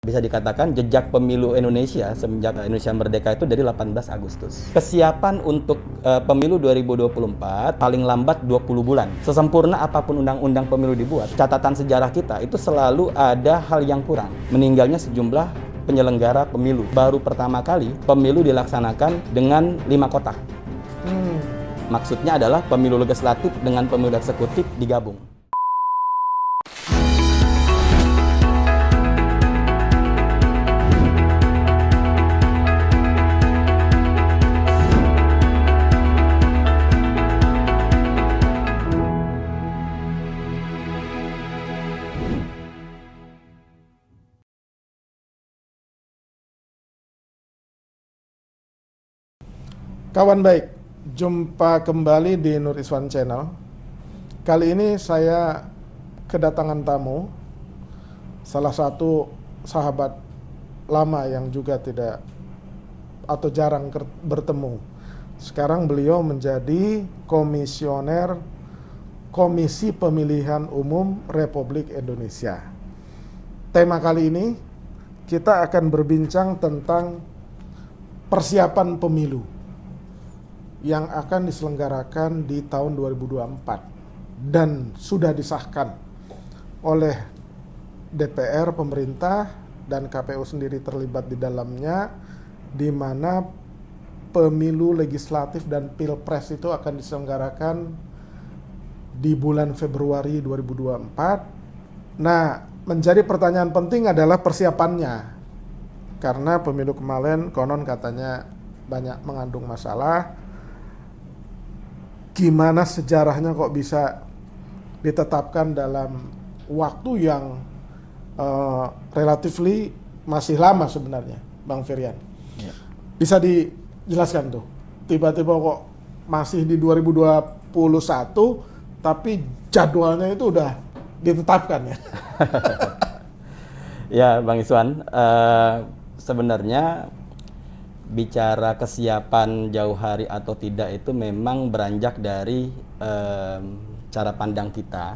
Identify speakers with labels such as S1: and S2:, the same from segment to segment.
S1: Bisa dikatakan jejak pemilu Indonesia semenjak Indonesia merdeka itu dari 18 Agustus. Kesiapan untuk pemilu 2024 paling lambat 20 bulan. Sesempurna apapun undang-undang pemilu dibuat, catatan sejarah kita itu selalu ada hal yang kurang. Meninggalnya sejumlah penyelenggara pemilu. Baru pertama kali pemilu dilaksanakan dengan 5 kotak. Maksudnya adalah pemilu legislatif dengan pemilu eksekutif digabung.
S2: Kawan baik, jumpa kembali di Nur Iswan Channel. Kali ini saya kedatangan tamu, salah satu sahabat lama yang juga tidak atau jarang bertemu. Sekarang beliau menjadi komisioner Komisi Pemilihan Umum Republik Indonesia. Tema kali ini kita akan berbincang tentang persiapan pemilu yang akan diselenggarakan di tahun 2024 dan sudah disahkan oleh DPR, pemerintah, dan KPU sendiri terlibat di dalamnya, di mana pemilu legislatif dan pilpres itu akan diselenggarakan di bulan Februari 2024. Nah, menjadi pertanyaan penting adalah persiapannya, karena pemilu kemarin konon katanya banyak mengandung masalah. Gimana sejarahnya kok bisa ditetapkan dalam waktu yang relatively masih lama sebenarnya, Bang Firian?
S1: Ya.
S2: Bisa dijelaskan tuh, tiba-tiba kok masih di 2021 tapi jadwalnya itu udah ditetapkan ya?
S1: Ya, Bang Iswan, sebenarnya bicara kesiapan jauh hari atau tidak itu memang beranjak dari cara pandang kita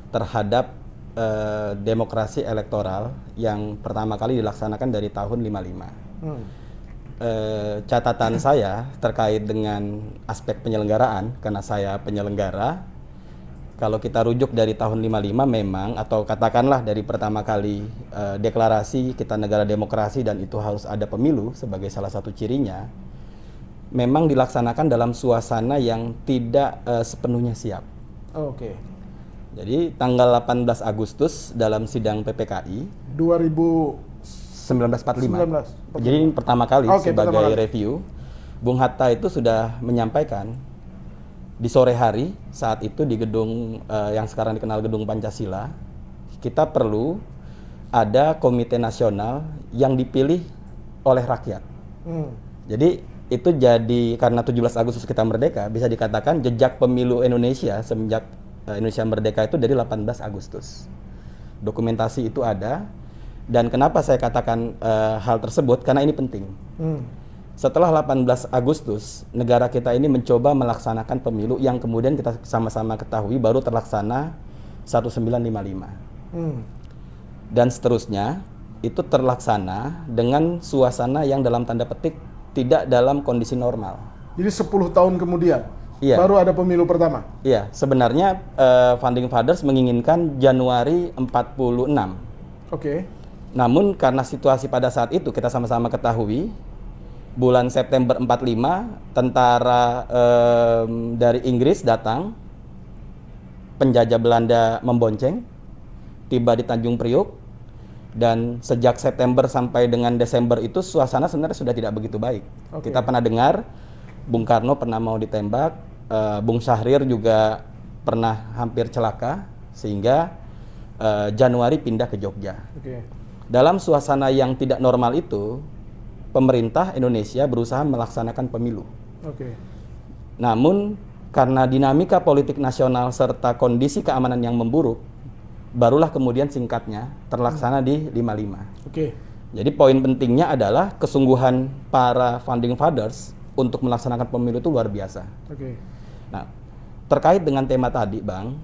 S1: terhadap demokrasi elektoral yang pertama kali dilaksanakan dari tahun 55. Catatan saya terkait dengan aspek penyelenggaraan, karena saya penyelenggara, kalau kita rujuk dari tahun 55 memang, atau katakanlah dari pertama kali deklarasi kita negara demokrasi dan itu harus ada pemilu sebagai salah satu cirinya, memang dilaksanakan dalam suasana yang tidak sepenuhnya siap.
S2: Oke.
S1: Jadi tanggal 18 Agustus dalam sidang PPKI 1945. Jadi ini pertama kali sebagai review, Bung Hatta itu sudah menyampaikan di sore hari saat itu di gedung yang sekarang dikenal Gedung Pancasila, kita perlu ada komite nasional yang dipilih oleh rakyat. Jadi itu jadi karena 17 Agustus kita merdeka, bisa dikatakan jejak pemilu Indonesia semenjak Indonesia merdeka itu dari 18 Agustus. Dokumentasi itu ada, dan kenapa saya katakan hal tersebut, karena ini penting. Setelah 18 Agustus, negara kita ini mencoba melaksanakan pemilu yang kemudian kita sama-sama ketahui baru terlaksana 1955. Dan seterusnya, itu terlaksana dengan suasana yang dalam tanda petik tidak dalam kondisi normal.
S2: Jadi 10 tahun kemudian,
S1: iya,
S2: baru ada pemilu pertama?
S1: Iya, sebenarnya Founding Fathers menginginkan Januari 46.
S2: Oke.
S1: Namun karena situasi pada saat itu kita sama-sama ketahui, bulan September 45 tentara dari Inggris datang, penjajah Belanda membonceng, tiba di Tanjung Priok, dan sejak September sampai dengan Desember itu suasana sebenarnya sudah tidak begitu baik. Kita pernah dengar Bung Karno pernah mau ditembak, Bung Syahrir juga pernah hampir celaka, sehingga Januari pindah ke Jogja. Dalam suasana yang tidak normal itu, pemerintah Indonesia berusaha melaksanakan pemilu. Namun karena dinamika politik nasional serta kondisi keamanan yang memburuk, barulah kemudian singkatnya terlaksana di 55. Jadi poin pentingnya adalah kesungguhan para Founding Fathers untuk melaksanakan pemilu itu luar biasa. Nah, terkait dengan tema tadi, Bang,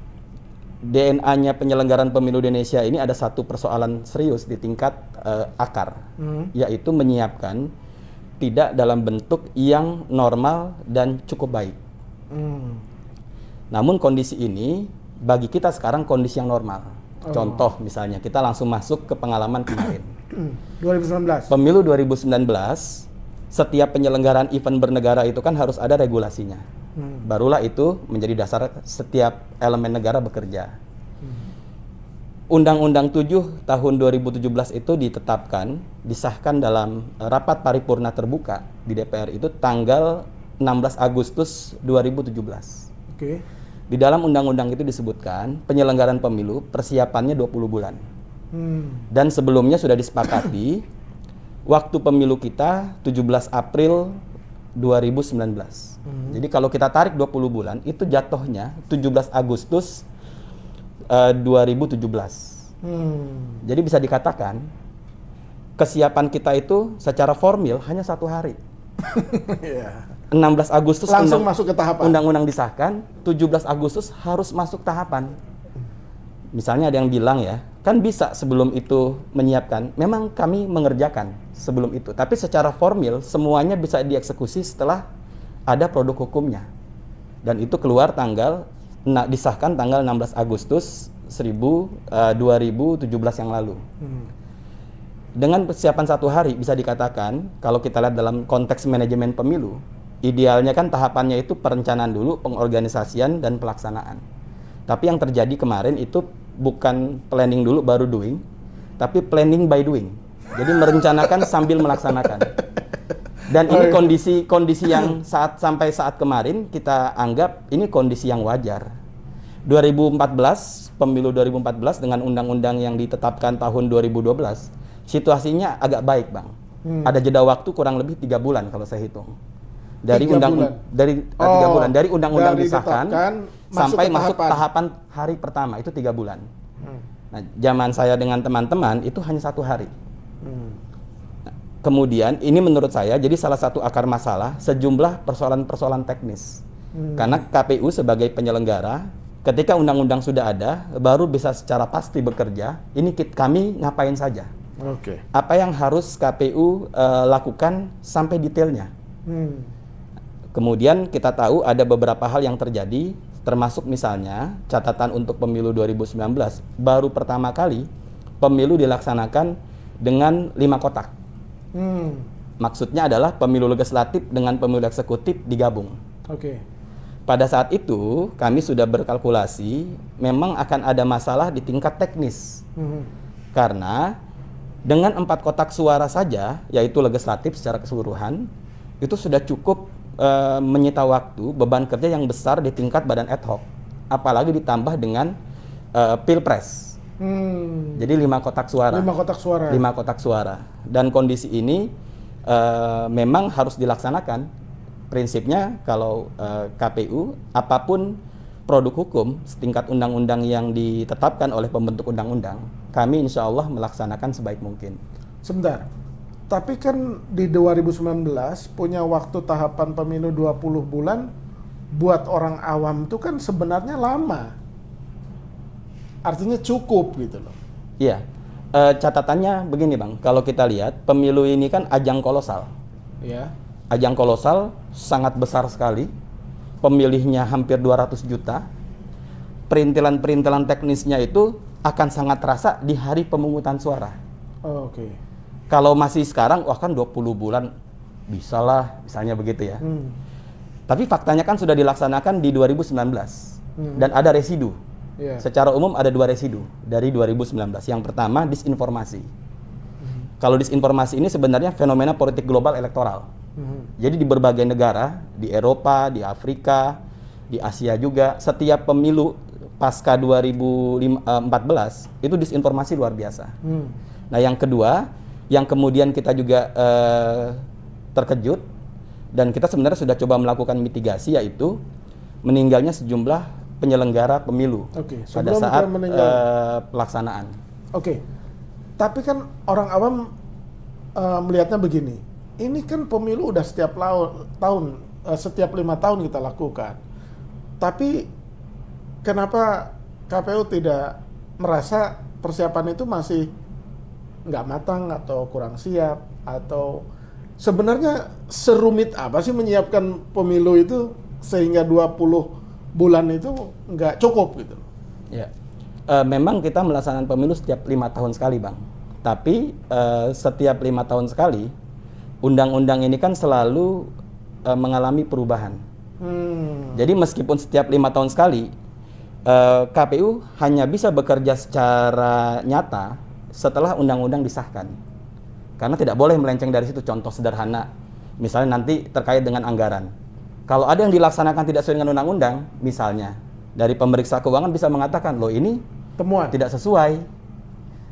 S1: DNA-nya penyelenggaraan pemilu di Indonesia ini ada satu persoalan serius di tingkat akar, yaitu menyiapkan tidak dalam bentuk yang normal dan cukup baik. Namun kondisi ini bagi kita sekarang kondisi yang normal. Contoh misalnya kita langsung masuk ke pengalaman kemarin.
S2: 2019.
S1: Pemilu 2019, setiap penyelenggaraan event bernegara itu kan harus ada regulasinya. Barulah itu menjadi dasar setiap elemen negara bekerja. Undang-Undang 7 tahun 2017 itu ditetapkan, disahkan dalam rapat paripurna terbuka di DPR itu tanggal 16 Agustus 2017.
S2: Oke.
S1: Di dalam undang-undang itu disebutkan penyelenggaraan pemilu persiapannya 20 bulan. Dan sebelumnya sudah disepakati waktu pemilu kita 17 April 2019. Jadi kalau kita tarik 20 bulan itu jatuhnya 17 Agustus 2017. Jadi bisa dikatakan kesiapan kita itu secara formil hanya 1 hari. 16 Agustus
S2: langsung masuk ke tahapan.
S1: Undang-undang disahkan, 17 Agustus harus masuk tahapan. Misalnya ada yang bilang ya, kan bisa sebelum itu menyiapkan. Memang kami mengerjakan sebelum itu, tapi secara formil semuanya bisa dieksekusi setelah ada produk hukumnya. Dan itu keluar disahkan tanggal 16 Agustus 2017 yang lalu. Dengan persiapan 1 hari bisa dikatakan, kalau kita lihat dalam konteks manajemen pemilu, idealnya kan tahapannya itu perencanaan dulu, pengorganisasian dan pelaksanaan. Tapi yang terjadi kemarin itu bukan planning dulu baru doing, tapi planning by doing. Jadi merencanakan sambil melaksanakan. Dan ini kondisi yang sampai saat kemarin kita anggap ini kondisi yang wajar. 2014, pemilu 2014 dengan undang-undang yang ditetapkan tahun 2012, situasinya agak baik, Bang. Ada jeda waktu kurang lebih 3 bulan kalau saya hitung. Dari 3 bulan dari undang-undang disahkan sampai masuk tahapan hari pertama itu 3 bulan. Nah, zaman saya dengan teman-teman itu hanya 1 hari. Nah, kemudian ini menurut saya jadi salah satu akar masalah sejumlah persoalan-persoalan teknis. Karena KPU sebagai penyelenggara ketika undang-undang sudah ada baru bisa secara pasti bekerja. Ini kami ngapain saja? Apa yang harus KPU lakukan sampai detailnya? Kemudian kita tahu ada beberapa hal yang terjadi, termasuk misalnya catatan untuk pemilu 2019, baru pertama kali pemilu dilaksanakan dengan 5 kotak. Maksudnya adalah pemilu legislatif dengan pemilu eksekutif digabung. Pada saat itu kami sudah berkalkulasi memang akan ada masalah di tingkat teknis. Karena dengan 4 kotak suara saja, yaitu legislatif secara keseluruhan, itu sudah cukup menyita waktu, beban kerja yang besar di tingkat badan ad hoc, apalagi ditambah dengan pilpres. Jadi 5 kotak suara. 5 kotak suara. Dan kondisi ini memang harus dilaksanakan. Prinsipnya kalau KPU, apapun produk hukum setingkat undang-undang yang ditetapkan oleh pembentuk undang-undang, kami insya Allah melaksanakan sebaik mungkin.
S2: Sebentar. Tapi kan di 2019 punya waktu tahapan pemilu 20 bulan, buat orang awam itu kan sebenarnya lama. Artinya cukup gitu loh.
S1: Iya, catatannya begini Bang, kalau kita lihat pemilu ini kan ajang kolosal.
S2: Iya.
S1: Ajang kolosal, sangat besar sekali, pemilihnya hampir 200 juta, perintilan-perintilan teknisnya itu akan sangat terasa di hari pemungutan suara. Kalau masih sekarang, wah kan 20 bulan bisalah, misalnya begitu ya. Tapi faktanya kan sudah dilaksanakan di 2019 dan ada residu. Secara umum ada 2 residu dari 2019. Yang pertama disinformasi. Kalau disinformasi ini sebenarnya fenomena politik global elektoral. Jadi di berbagai negara, di Eropa, di Afrika, di Asia juga, setiap pemilu pasca 2014 itu disinformasi luar biasa. Nah yang kedua, yang kemudian kita juga terkejut dan kita sebenarnya sudah coba melakukan mitigasi, yaitu meninggalnya sejumlah penyelenggara pemilu pada saat pelaksanaan.
S2: Tapi kan orang awam melihatnya begini, ini kan pemilu udah setiap tahun, setiap 5 tahun kita lakukan. Tapi kenapa KPU tidak merasa persiapan itu masih nggak matang atau kurang siap, atau sebenarnya serumit apa sih menyiapkan pemilu itu sehingga 20 bulan itu nggak cukup gitu?
S1: Ya, memang kita melaksanakan pemilu setiap 5 tahun sekali, Bang. Tapi setiap 5 tahun sekali, undang-undang ini kan selalu mengalami perubahan. Jadi meskipun setiap 5 tahun sekali, KPU hanya bisa bekerja secara nyata setelah undang-undang disahkan. Karena tidak boleh melenceng dari situ. Contoh sederhana, misalnya nanti terkait dengan anggaran. Kalau ada yang dilaksanakan tidak sesuai dengan undang-undang, misalnya dari pemeriksa keuangan bisa mengatakan, loh ini
S2: temuan
S1: tidak sesuai.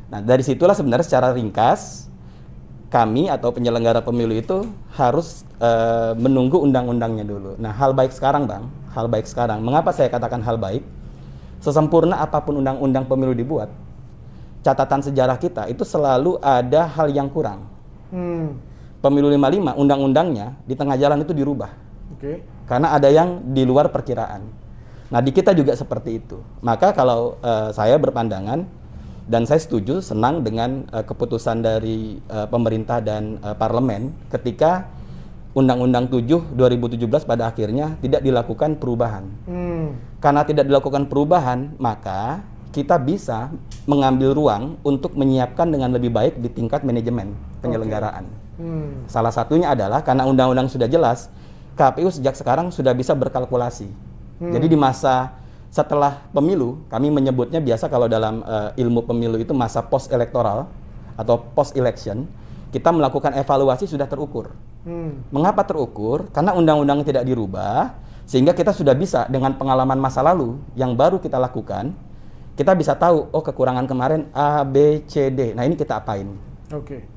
S1: Nah, dari situlah sebenarnya secara ringkas, kami atau penyelenggara pemilu itu harus menunggu undang-undangnya dulu. Nah, hal baik sekarang, Bang, hal baik sekarang. Mengapa saya katakan hal baik? Sesempurna apapun undang-undang pemilu dibuat, catatan sejarah kita itu selalu ada hal yang kurang. Pemilu 55, undang-undangnya di tengah jalan itu dirubah. Karena ada yang di luar perkiraan. Nah, di kita juga seperti itu. Maka kalau saya berpandangan, dan saya setuju, senang dengan keputusan dari pemerintah dan parlemen ketika Undang-Undang 7 2017 pada akhirnya tidak dilakukan perubahan. Karena tidak dilakukan perubahan, maka kita bisa mengambil ruang untuk menyiapkan dengan lebih baik di tingkat manajemen penyelenggaraan. Salah satunya adalah karena undang-undang sudah jelas, KPU sejak sekarang sudah bisa berkalkulasi. Jadi di masa setelah pemilu, kami menyebutnya biasa kalau dalam ilmu pemilu itu masa post-elektoral atau post-election, kita melakukan evaluasi sudah terukur. Mengapa terukur? Karena undang-undang tidak dirubah, sehingga kita sudah bisa dengan pengalaman masa lalu yang baru kita lakukan, kita bisa tahu, oh kekurangan kemarin A, B, C, D. Nah ini kita apain?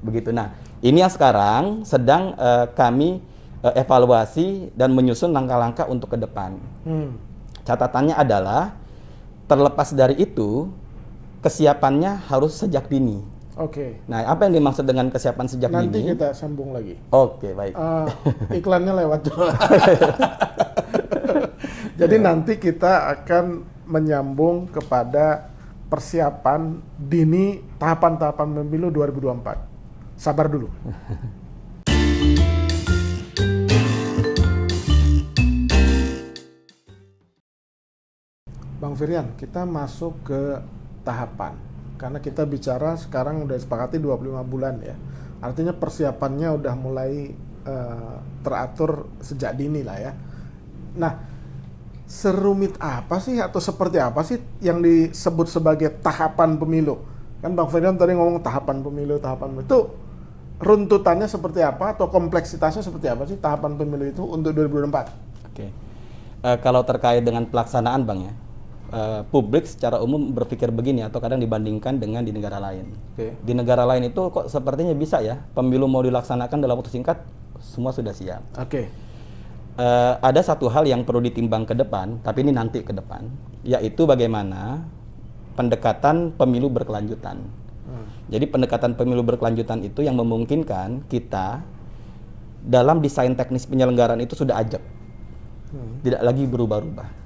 S1: Begitu. Nah ini yang sekarang sedang kami evaluasi dan menyusun langkah-langkah untuk ke depan. Catatannya adalah, terlepas dari itu, kesiapannya harus sejak dini. Nah, apa yang dimaksud dengan kesiapan sejak dini?
S2: Nanti kita sambung lagi.
S1: Baik.
S2: Iklannya lewat dulu. Jadi nanti kita akan menyambung kepada persiapan dini tahapan-tahapan pemilu 2024. Sabar dulu. Bang Firian, kita masuk ke tahapan. Karena kita bicara sekarang udah sepakati 25 bulan ya. Artinya persiapannya udah mulai teratur sejak dini lah ya. Nah, serumit apa sih atau seperti apa sih yang disebut sebagai tahapan pemilu? Kan Bang Firian tadi ngomong tahapan pemilu. Itu runtutannya seperti apa atau kompleksitasnya seperti apa sih tahapan pemilu itu untuk 2024?
S1: Kalau terkait dengan pelaksanaan, Bang ya, publik secara umum berpikir begini atau kadang dibandingkan dengan di negara lain. Di negara lain itu kok sepertinya bisa ya, pemilu mau dilaksanakan dalam waktu singkat, semua sudah siap. Ada satu hal yang perlu ditimbang ke depan, tapi ini nanti ke depan, yaitu bagaimana pendekatan pemilu berkelanjutan. Jadi pendekatan pemilu berkelanjutan itu yang memungkinkan kita dalam desain teknis penyelenggaraan itu sudah ajak, tidak lagi berubah-ubah.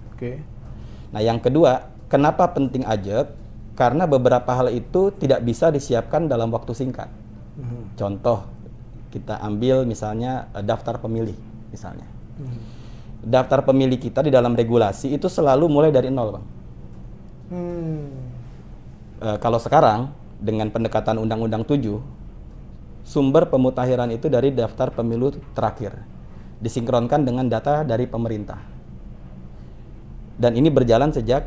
S1: Nah yang kedua, kenapa penting ajak? Karena beberapa hal itu tidak bisa disiapkan dalam waktu singkat. Contoh, kita ambil misalnya daftar pemilih misalnya. Daftar pemilih kita di dalam regulasi itu selalu mulai dari nol, Bang. Kalau sekarang dengan pendekatan Undang-Undang 7, sumber pemutahiran itu dari daftar pemilu terakhir, disinkronkan dengan data dari pemerintah. Dan ini berjalan sejak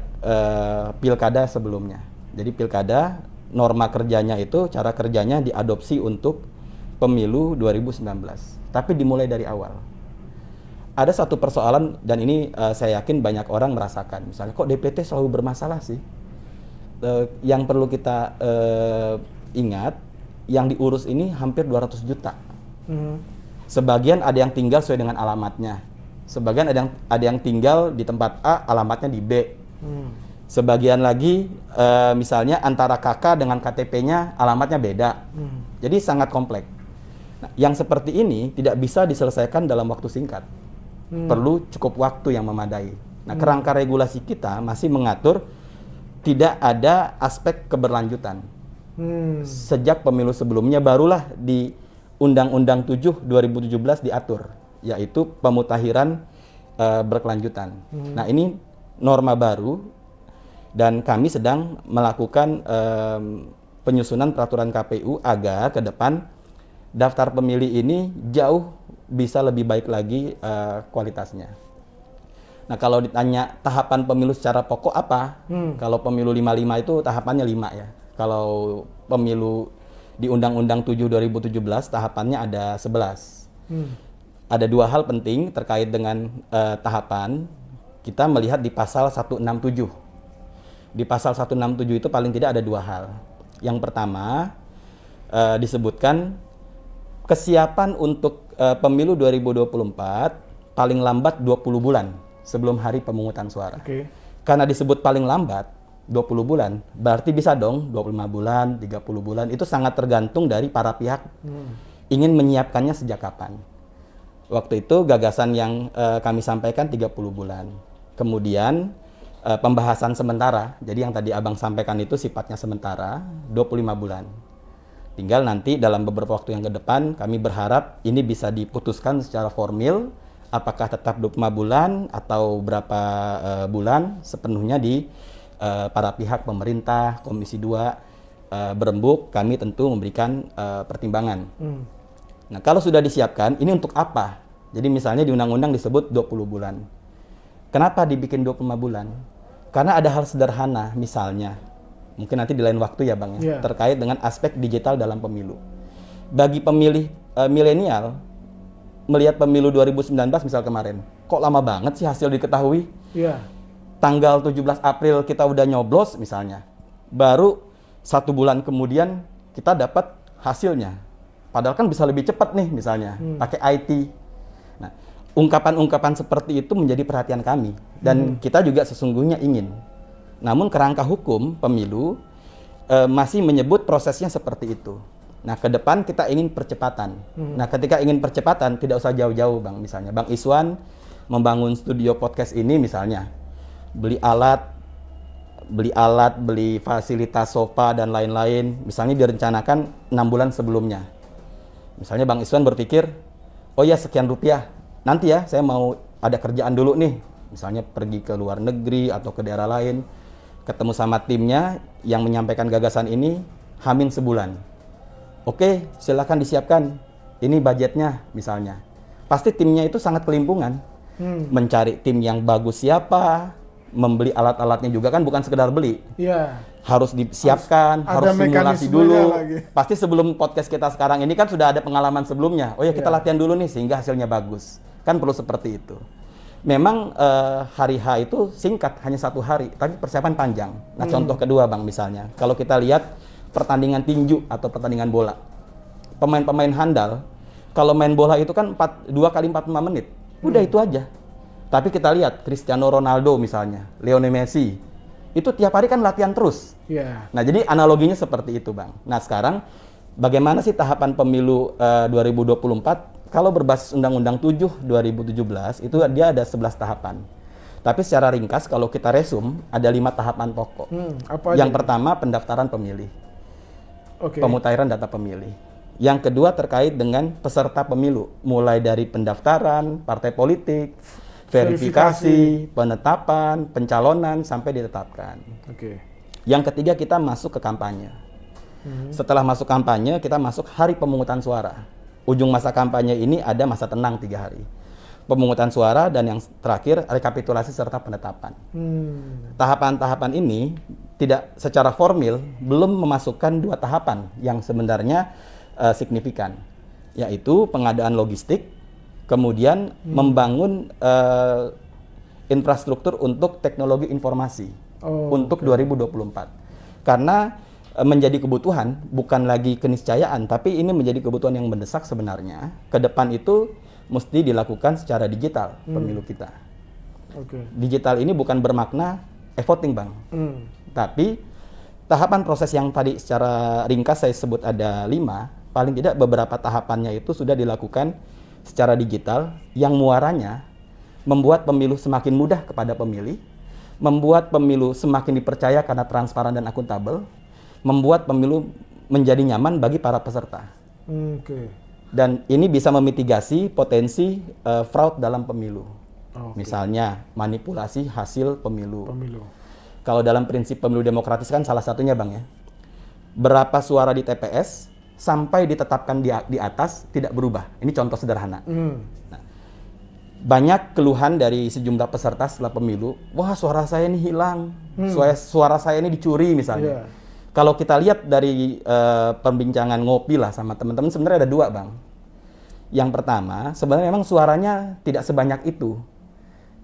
S1: pilkada sebelumnya. Jadi pilkada, norma kerjanya itu, cara kerjanya diadopsi untuk pemilu 2019. Tapi dimulai dari awal. Ada satu persoalan, dan ini saya yakin banyak orang merasakan. Misalnya, kok DPT selalu bermasalah sih? Yang perlu kita ingat, yang diurus ini hampir 200 juta. Sebagian ada yang tinggal sesuai dengan alamatnya. Sebagian ada yang tinggal di tempat A, alamatnya di B. Sebagian lagi misalnya antara KK dengan KTP-nya alamatnya beda. Jadi sangat kompleks. Nah, yang seperti ini tidak bisa diselesaikan dalam waktu singkat. Perlu cukup waktu yang memadai. Nah, kerangka regulasi kita masih mengatur tidak ada aspek keberlanjutan. Sejak pemilu sebelumnya barulah di Undang-Undang 7 2017 diatur, yaitu pemutakhiran berkelanjutan. Nah, ini norma baru dan kami sedang melakukan penyusunan peraturan KPU agar ke depan daftar pemilih ini jauh bisa lebih baik lagi kualitasnya. Nah, kalau ditanya tahapan pemilu secara pokok apa? Kalau pemilu 55 itu tahapannya 5 ya. Kalau pemilu di Undang-Undang 7 2017 tahapannya ada 11. Ada 2 hal penting terkait dengan tahapan. Kita melihat di pasal 167. Di pasal 167 itu paling tidak ada 2 hal. Yang pertama disebutkan kesiapan untuk pemilu 2024 paling lambat 20 bulan sebelum hari pemungutan suara. Karena disebut paling lambat 20 bulan, berarti bisa dong 25 bulan, 30 bulan. Itu sangat tergantung dari para pihak ingin menyiapkannya sejak kapan. Waktu itu gagasan yang kami sampaikan 30 bulan. Kemudian pembahasan sementara, jadi yang tadi Abang sampaikan itu sifatnya sementara, 25 bulan. Tinggal nanti dalam beberapa waktu yang ke depan kami berharap ini bisa diputuskan secara formil, apakah tetap 25 bulan atau berapa bulan, sepenuhnya di para pihak pemerintah, Komisi 2 berembuk, kami tentu memberikan pertimbangan. Nah, kalau sudah disiapkan, ini untuk apa? Jadi misalnya di undang-undang disebut 20 bulan. Kenapa dibikin 25 bulan? Karena ada hal sederhana, misalnya, mungkin nanti di lain waktu ya Bang, terkait dengan aspek digital dalam pemilu. Bagi pemilih milenial, melihat pemilu 2019 misal kemarin, kok lama banget sih hasil diketahui? Tanggal 17 April kita udah nyoblos misalnya, baru 1 bulan kemudian kita dapat hasilnya. Padahal kan bisa lebih cepat nih misalnya, pakai IT. Nah, ungkapan-ungkapan seperti itu menjadi perhatian kami dan kita juga sesungguhnya ingin. Namun kerangka hukum pemilu masih menyebut prosesnya seperti itu. Nah, ke depan kita ingin percepatan. Nah, ketika ingin percepatan tidak usah jauh-jauh Bang, misalnya Bang Iswan membangun studio podcast ini misalnya. Beli alat, beli fasilitas sofa dan lain-lain, misalnya direncanakan 6 bulan sebelumnya. Misalnya Bang Iswan berpikir, oh ya sekian rupiah, nanti ya saya mau ada kerjaan dulu nih, misalnya pergi ke luar negeri atau ke daerah lain, ketemu sama timnya yang menyampaikan gagasan ini, hamin sebulan. Oke, silakan disiapkan, ini budgetnya misalnya. Pasti timnya itu sangat kelimpungan, mencari tim yang bagus siapa, membeli alat-alatnya juga kan bukan sekedar beli. Harus disiapkan, harus simulasi dulu. Pasti sebelum podcast kita sekarang ini kan sudah ada pengalaman sebelumnya. Oh ya kita latihan dulu nih sehingga hasilnya bagus. Kan perlu seperti itu. Memang hari H itu singkat, hanya 1 hari, tapi persiapan panjang. Nah contoh kedua Bang misalnya, kalau kita lihat pertandingan tinju atau pertandingan bola. Pemain-pemain handal, kalau main bola itu kan 2 kali 45 menit. Udah itu aja. Tapi kita lihat Cristiano Ronaldo misalnya, Lionel Messi, itu tiap hari kan latihan terus. Nah jadi analoginya seperti itu Bang. Nah sekarang bagaimana sih tahapan pemilu 2024? Kalau berbasis Undang-Undang 7 2017 itu dia ada 11 tahapan. Tapi secara ringkas kalau kita resum ada 5 tahapan pokok. Yang pertama pendaftaran pemilih, pemutakhiran data pemilih. Yang kedua terkait dengan peserta pemilu, mulai dari pendaftaran, partai politik, verifikasi, penetapan, pencalonan sampai ditetapkan. Yang ketiga kita masuk ke kampanye. Setelah masuk kampanye kita masuk hari pemungutan suara. Ujung masa kampanye ini ada masa tenang 3 hari. Pemungutan suara dan yang terakhir rekapitulasi serta penetapan. Tahapan-tahapan ini tidak secara formil belum memasukkan 2 tahapan yang sebenarnya signifikan, yaitu pengadaan logistik, kemudian membangun infrastruktur untuk teknologi informasi untuk 2024. Karena menjadi kebutuhan, bukan lagi keniscayaan, tapi ini menjadi kebutuhan yang mendesak sebenarnya. Ke depan itu mesti dilakukan secara digital pemilu kita. Digital ini bukan bermakna e-voting Bang, tapi tahapan proses yang tadi secara ringkas saya sebut ada 5, paling tidak beberapa tahapannya itu sudah dilakukan secara digital yang muaranya membuat pemilu semakin mudah kepada pemilih, membuat pemilu semakin dipercaya karena transparan dan akuntabel, membuat pemilu menjadi nyaman bagi para peserta. Dan ini bisa memitigasi potensi fraud dalam pemilu. Misalnya manipulasi hasil pemilu. Kalau dalam prinsip pemilu demokratis kan salah satunya Bang ya, berapa suara di TPS sampai ditetapkan di atas tidak berubah. Ini contoh sederhana. Nah, banyak keluhan dari sejumlah peserta setelah pemilu, wah suara saya ini hilang, suara saya ini dicuri misalnya. Kalau kita lihat dari perbincangan ngopi lah sama teman-teman, sebenarnya ada dua Bang. Yang pertama, sebenarnya memang suaranya tidak sebanyak itu.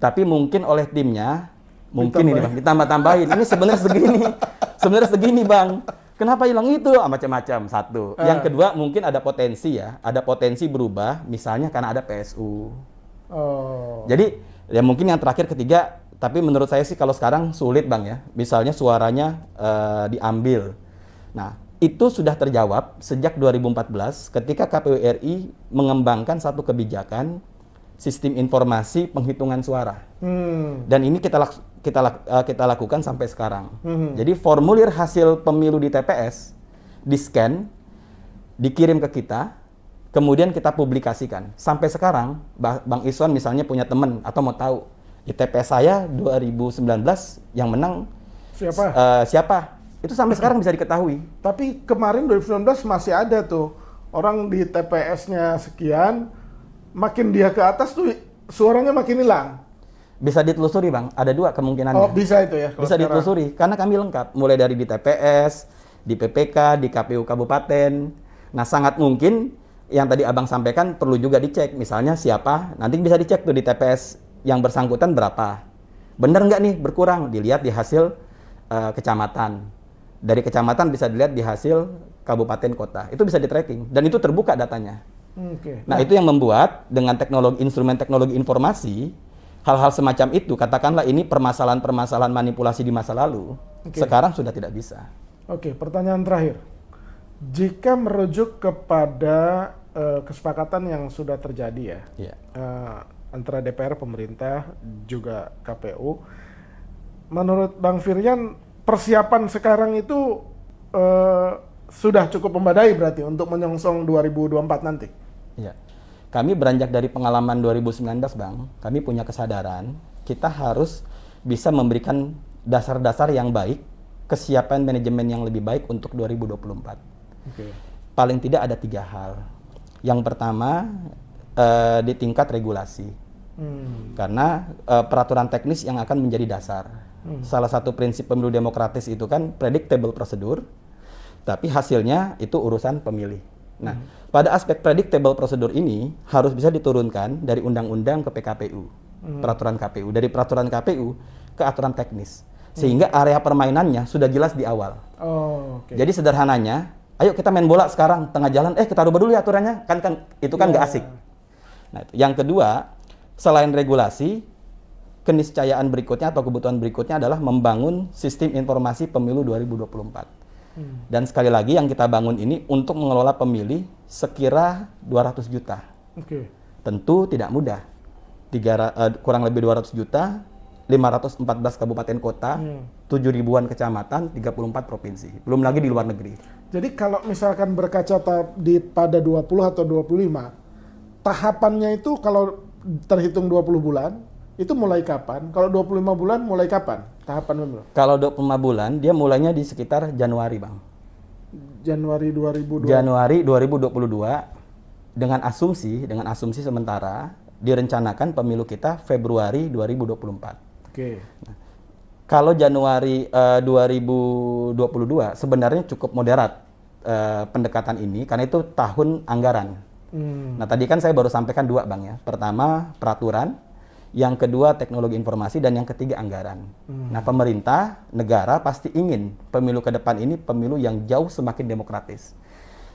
S1: Tapi mungkin oleh timnya, mungkin ini Bang, ditambah-tambahin. Ini sebenarnya segini Bang. Kenapa hilang itu? Macam-macam, satu. Yang kedua, mungkin ada potensi ya. Ada potensi berubah, misalnya karena ada PSU. Jadi, ya mungkin yang terakhir ketiga, tapi menurut saya sih kalau sekarang sulit Bang ya. Misalnya suaranya diambil. Nah, itu sudah terjawab sejak 2014 ketika KPU RI mengembangkan satu kebijakan sistem informasi penghitungan suara. Dan ini kita lakukan sampai sekarang. Jadi formulir hasil pemilu di TPS di-scan, dikirim ke kita, kemudian kita publikasikan. Sampai sekarang Bang Iswan misalnya punya teman atau mau tahu di TPS saya 2019 yang menang siapa? Itu sampai sekarang bisa diketahui.
S2: Tapi kemarin 2019 masih ada tuh orang di TPS-nya sekian, makin dia ke atas tuh suaranya makin hilang.
S1: Bisa ditelusuri Bang, ada dua kemungkinannya.
S2: Bisa itu ya?
S1: Bisa ditelusuri, karena kami lengkap. Mulai dari di TPS, di PPK, di KPU Kabupaten. Nah sangat mungkin yang tadi Abang sampaikan perlu juga dicek. Misalnya siapa, nanti bisa dicek tuh di TPS yang bersangkutan berapa. Bener nggak nih berkurang, dilihat di hasil kecamatan. Dari kecamatan bisa dilihat di hasil kabupaten kota. Itu bisa di-tracking, dan itu terbuka datanya. Nah, itu yang membuat dengan instrumen teknologi informasi, hal-hal semacam itu, katakanlah ini permasalahan-permasalahan manipulasi di masa lalu, sekarang sudah tidak bisa.
S2: Pertanyaan terakhir. Jika merujuk kepada kesepakatan yang sudah terjadi antara DPR, pemerintah, juga KPU, menurut Bang Firyan, persiapan sekarang itu sudah cukup memadai berarti untuk menyongsong 2024 nanti?
S1: Ya, kami beranjak dari pengalaman 2019 Bang, kami punya kesadaran kita harus bisa memberikan dasar-dasar yang baik, kesiapan manajemen yang lebih baik untuk 2024. Paling tidak ada 3 hal. Yang pertama di tingkat regulasi, karena peraturan teknis yang akan menjadi dasar. Salah satu prinsip pemilu demokratis itu kan predictable prosedur, tapi hasilnya itu urusan pemilih. Nah, pada aspek predictable prosedur ini harus bisa diturunkan dari undang-undang ke PKPU, peraturan KPU, dari peraturan KPU ke aturan teknis, sehingga area permainannya sudah jelas di awal. Jadi sederhananya, ayo kita main bola sekarang tengah jalan, kita rubah dulu ya aturannya, kan itu kan nggak asik. Nah, yang kedua, selain regulasi, keniscayaan berikutnya atau kebutuhan berikutnya adalah membangun sistem informasi pemilu 2024. Dan sekali lagi yang kita bangun ini untuk mengelola pemilih sekira 200 juta. Tentu tidak mudah. Kurang lebih 200 juta, 514 kabupaten kota, 7 ribuan kecamatan, 34 provinsi. Belum lagi di luar negeri.
S2: Jadi kalau misalkan berkaca pada 20 atau 25, tahapannya itu kalau terhitung 20 bulan, itu mulai kapan? Kalau 25 bulan mulai kapan tahapan pemilu?
S1: Kalau 25 bulan dia mulainya di sekitar Januari, Bang.
S2: Januari 2022.
S1: Januari 2022 dengan asumsi sementara direncanakan pemilu kita Februari 2024. Nah, kalau Januari 2022 sebenarnya cukup moderat pendekatan ini karena itu tahun anggaran. Nah, tadi kan saya baru sampaikan 2, Bang ya. Pertama, peraturan. Yang kedua, teknologi informasi. Dan yang ketiga, anggaran. Nah, pemerintah, negara pasti ingin pemilu ke depan ini pemilu yang jauh semakin demokratis.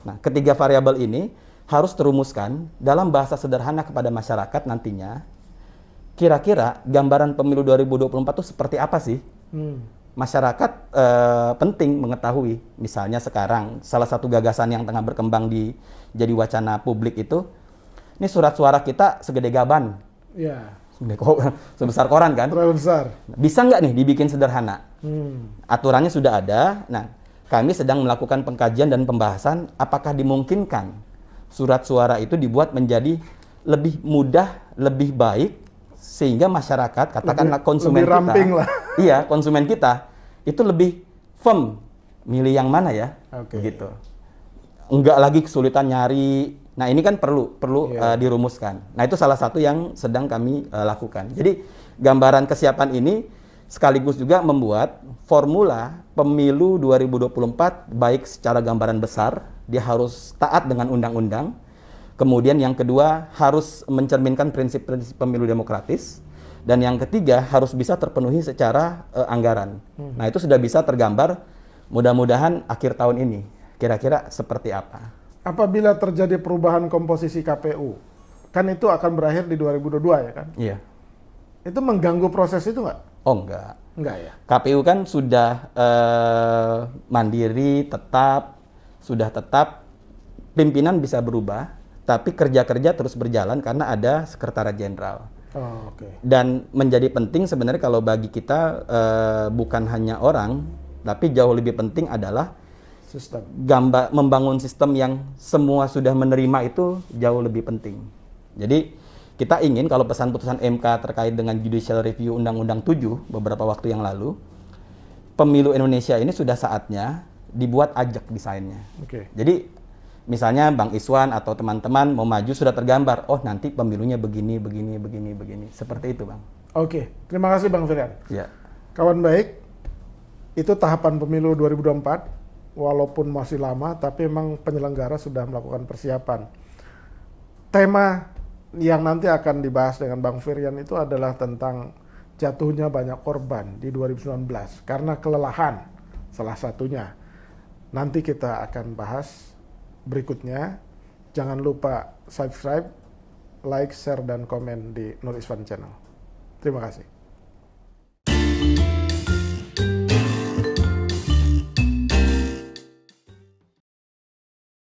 S1: Nah, ketiga variabel ini harus terumuskan dalam bahasa sederhana kepada masyarakat nantinya. Kira-kira gambaran pemilu 2024 itu seperti apa sih? Masyarakat penting mengetahui. Misalnya sekarang, salah satu gagasan yang tengah berkembang jadi wacana publik itu, ini surat suara kita segede gaban. sebesar koran kan?
S2: Terlalu besar.
S1: Bisa nggak nih dibikin sederhana? Aturannya sudah ada. Nah, kami sedang melakukan pengkajian dan pembahasan apakah dimungkinkan surat suara itu dibuat menjadi lebih mudah, lebih baik, sehingga masyarakat, katakanlah konsumen
S2: lebih ramping
S1: kita,
S2: lah.
S1: iya konsumen kita itu lebih firm milih yang mana ya, gitu. Enggak lagi kesulitan nyari. Nah ini kan perlu dirumuskan. Nah itu salah satu yang sedang kami lakukan. Jadi gambaran kesiapan ini sekaligus juga membuat formula pemilu 2024 baik secara gambaran besar, dia harus taat dengan undang-undang. Kemudian yang kedua harus mencerminkan prinsip-prinsip pemilu demokratis. Dan yang ketiga harus bisa terpenuhi secara anggaran. Nah itu sudah bisa tergambar mudah-mudahan akhir tahun ini. Kira-kira seperti apa?
S2: Apabila terjadi perubahan komposisi KPU, kan itu akan berakhir di 2022 ya kan?
S1: Iya.
S2: Itu mengganggu proses itu nggak?
S1: Oh enggak.
S2: Enggak ya?
S1: KPU kan sudah mandiri, sudah tetap, pimpinan bisa berubah, tapi kerja-kerja terus berjalan karena ada sekretariat jenderal.
S2: Oh, oke.
S1: Dan menjadi penting sebenarnya kalau bagi kita bukan hanya orang, tapi jauh lebih penting adalah
S2: Sistem.
S1: membangun sistem yang semua sudah menerima itu jauh lebih penting. Jadi kita ingin kalau pesan putusan MK terkait dengan judicial review Undang-Undang 7 beberapa waktu yang lalu, pemilu Indonesia ini sudah saatnya dibuat ajak desainnya. Jadi misalnya Bang Iswan atau teman-teman mau maju sudah tergambar, oh nanti pemilunya begini, begini, begini, begini. Seperti itu Bang.
S2: Oke, terima kasih Bang Firyan.
S1: Ya.
S2: Kawan baik, itu tahapan pemilu 2024, walaupun masih lama, tapi memang penyelenggara sudah melakukan persiapan. Tema yang nanti akan dibahas dengan Bang Firyan itu adalah tentang jatuhnya banyak korban di 2019 karena kelelahan salah satunya. Nanti kita akan bahas berikutnya. Jangan lupa subscribe, like, share, dan komen di Nur Iswan Channel. Terima kasih.